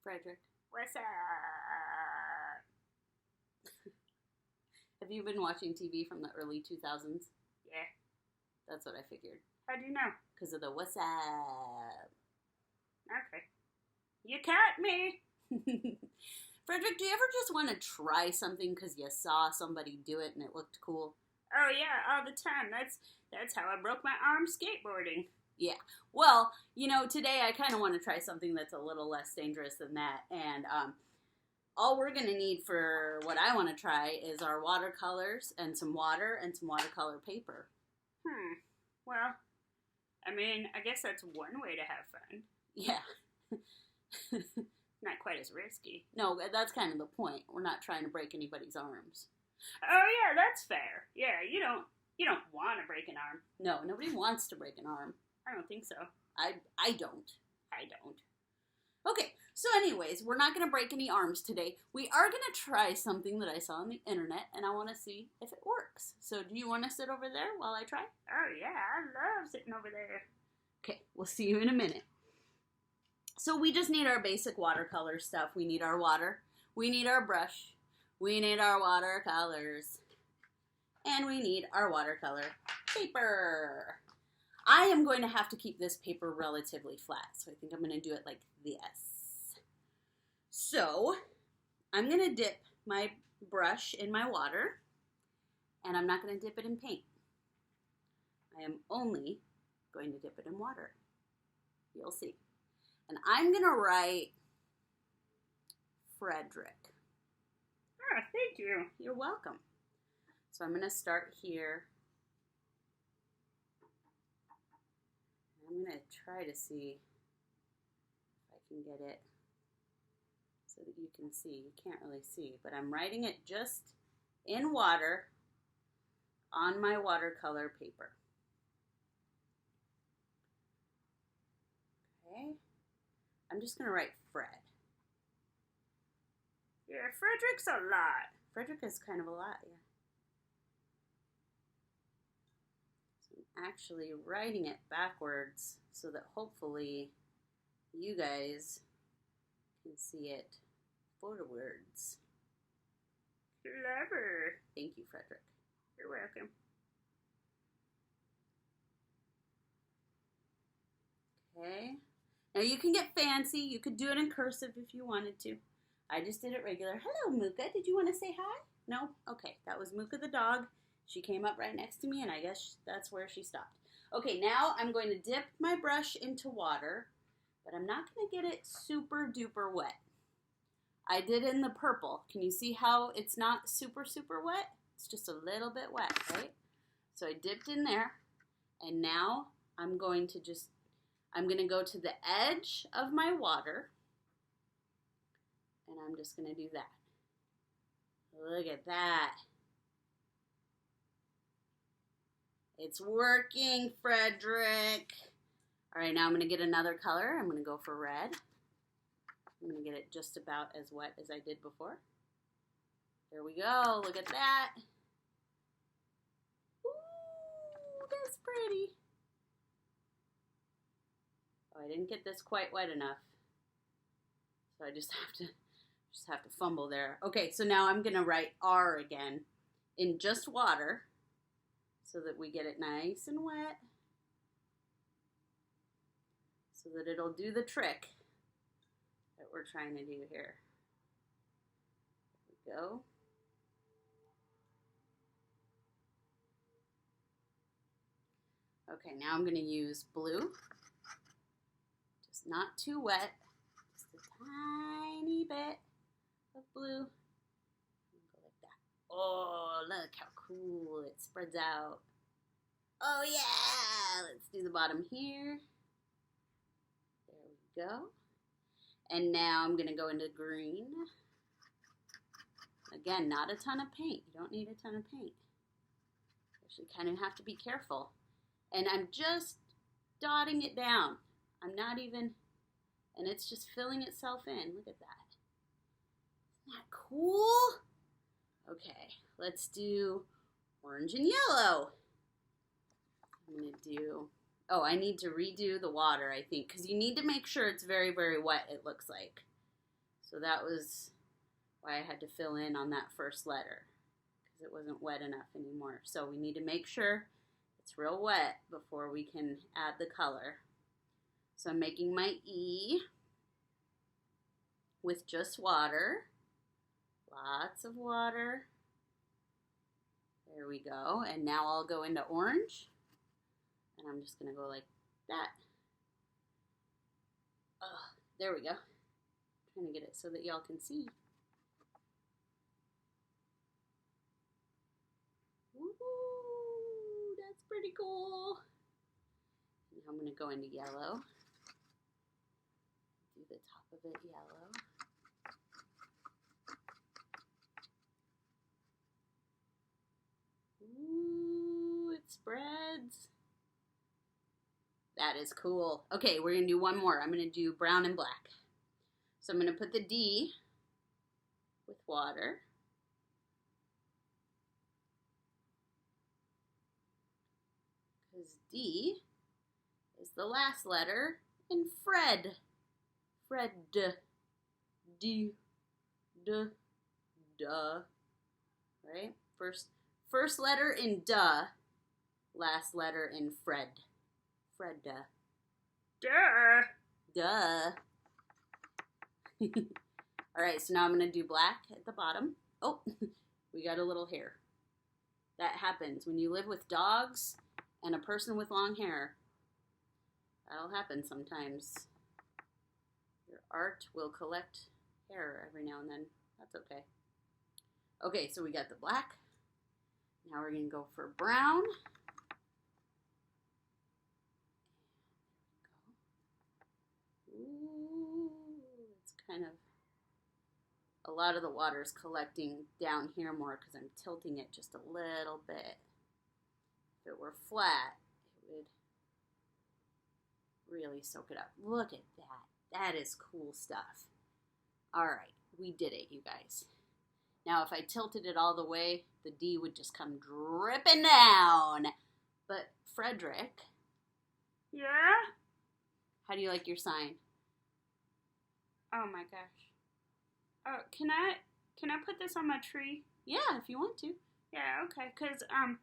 Frederick. What's up? Have you been watching TV from the early 2000s? Yeah. That's what I figured. How do you know? Because of the what's up? Okay. You caught me. Frederick, do you ever just want to try something because you saw somebody do it and it looked cool? Oh yeah, all the time. That's how I broke my arm skateboarding. Yeah. Well, today I kind of want to try something that's a little less dangerous than that. And all we're going to need for what I want to try is our watercolors and some water and some watercolor paper. Well, I mean, I guess that's one way to have fun. Yeah. Not quite as risky. No, that's kind of the point. We're not trying to break anybody's arms. Oh yeah, that's fair. Yeah, you don't want to break an arm. No, nobody wants to break an arm. I don't think so. I don't. I don't. Okay, so anyways, we're not going to break any arms today. We are going to try something that I saw on the internet, and I want to see if it works. So do you want to sit over there while I try? Oh yeah, I love sitting over there. Okay, we'll see you in a minute. So we just need our basic watercolor stuff. We need our water, we need our brush, we need our watercolors, and we need our watercolor paper. I am going to have to keep this paper relatively flat, so I think I'm going to do it like this. So I'm going to dip my brush in my water, and I'm not going to dip it in paint. I am only going to dip it in water. You'll see. And I'm going to write Frederick. Oh, thank you. You're welcome. So I'm going to start here. I'm going to try to see if I can get it so that you can see. You can't really see, but I'm writing it just in water on my watercolor paper. Okay. I'm just going to write Fred. Yeah, Frederick's a lot. Frederick is kind of a lot, yeah. So I'm actually writing it backwards so that hopefully you guys can see it forwards. Clever. Thank you, Frederick. You're welcome. Okay. Now you can get fancy. You could do it in cursive if you wanted to. I just did it regular. Hello, Mooka. Did you want to say hi? No? Okay. That was Mooka the dog. She came up right next to me, and I guess that's where she stopped. Okay, now I'm going to dip my brush into water, but I'm not going to get it super duper wet. I did in the purple. Can you see how it's not super, super wet? It's just a little bit wet, right? So I dipped in there, and now I'm going to go to the edge of my water, and I'm just going to do that. Look at that. It's working, Frederick. All right, now I'm going to get another color. I'm going to go for red. I'm going to get it just about as wet as I did before. There we go. Look at that. Ooh, that's pretty. Oh, I didn't get this quite wet enough. So I just have to fumble there. Okay, so now I'm going to write R again in just water so that we get it nice and wet so that it'll do the trick that we're trying to do here. There we go. Okay, now I'm going to use blue. Just not too wet. Just a tiny bit of blue. Go like that. Oh, look how cool it spreads out. Oh yeah! Let's do the bottom here. There we go. And now I'm going to go into green. Again, not a ton of paint. You don't need a ton of paint. You actually kind of have to be careful. And I'm just dotting it down. I'm not even, and it's just filling itself in. Look at that. Isn't that cool? Okay, let's do orange and yellow. I'm going to do, oh, I need to redo the water, I think, because you need to make sure it's very, very wet, it looks like. So that was why I had to fill in on that first letter, because it wasn't wet enough anymore. So we need to make sure it's real wet before we can add the color. So I'm making my E with just water. Lots of water. There we go. And now I'll go into orange. And I'm just going to go like that. Oh, there we go. I'm trying to get it so that y'all can see. Ooh, that's pretty cool. Now I'm going to go into yellow. Do the top of it yellow. Ooh, it spreads. That is cool. Okay, we're going to do one more. I'm going to do brown and black. So I'm going to put the D with water. Because D is the last letter in Fred. Fred. D. D. Duh. Right? First letter in duh. Last letter in Fred. Fred. Duh. Duh. Alright, so now I'm going to do black at the bottom. Oh, we got a little hair. That happens when you live with dogs and a person with long hair. That'll happen sometimes. Your art will collect hair every now and then. That's okay. Okay, so we got the black. Now we're going to go for brown. Ooh, it's kind of, a lot of the water is collecting down here more because I'm tilting it just a little bit. If it were flat, it would really soak it up. Look at that. That is cool stuff. All right, we did it, you guys. Now, if I tilted it all the way, the D would just come dripping down. But Frederick. Yeah? How do you like your sign? Oh my gosh. Oh, can I put this on my tree? Yeah, if you want to. Yeah, okay. Cause I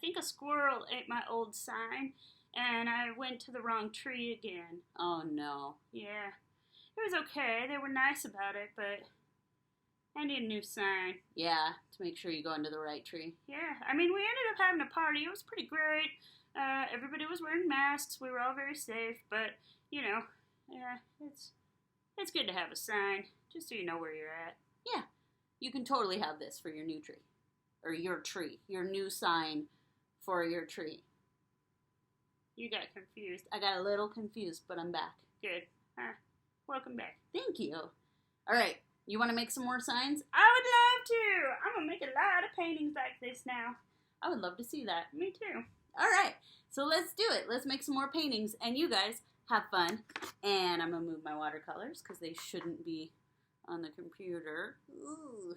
think a squirrel ate my old sign, and I went to the wrong tree again. Oh no. Yeah, it was okay. They were nice about it, but I need a new sign. Yeah, to make sure you go into the right tree. Yeah, I mean, we ended up having a party. It was pretty great. Everybody was wearing masks. We were all very safe, but you know, yeah, it's good to have a sign, just so you know where you're at. Yeah, you can totally have this for your new tree. Or your tree. Your new sign for your tree. You got confused. I got a little confused, but I'm back. Good. Welcome back. Thank you. All right, you want to make some more signs? I would love to. I'm going to make a lot of paintings like this now. I would love to see that. Me too. All right, so let's do it. Let's make some more paintings, and you guys have fun. And I'm going to move my watercolors because they shouldn't be on the computer. Ooh.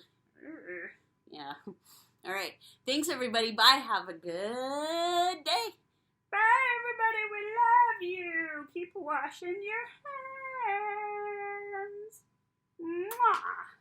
Yeah. All right. Thanks, everybody. Bye. Have a good day. Bye, everybody. We love you. Keep washing your hands. Mwah.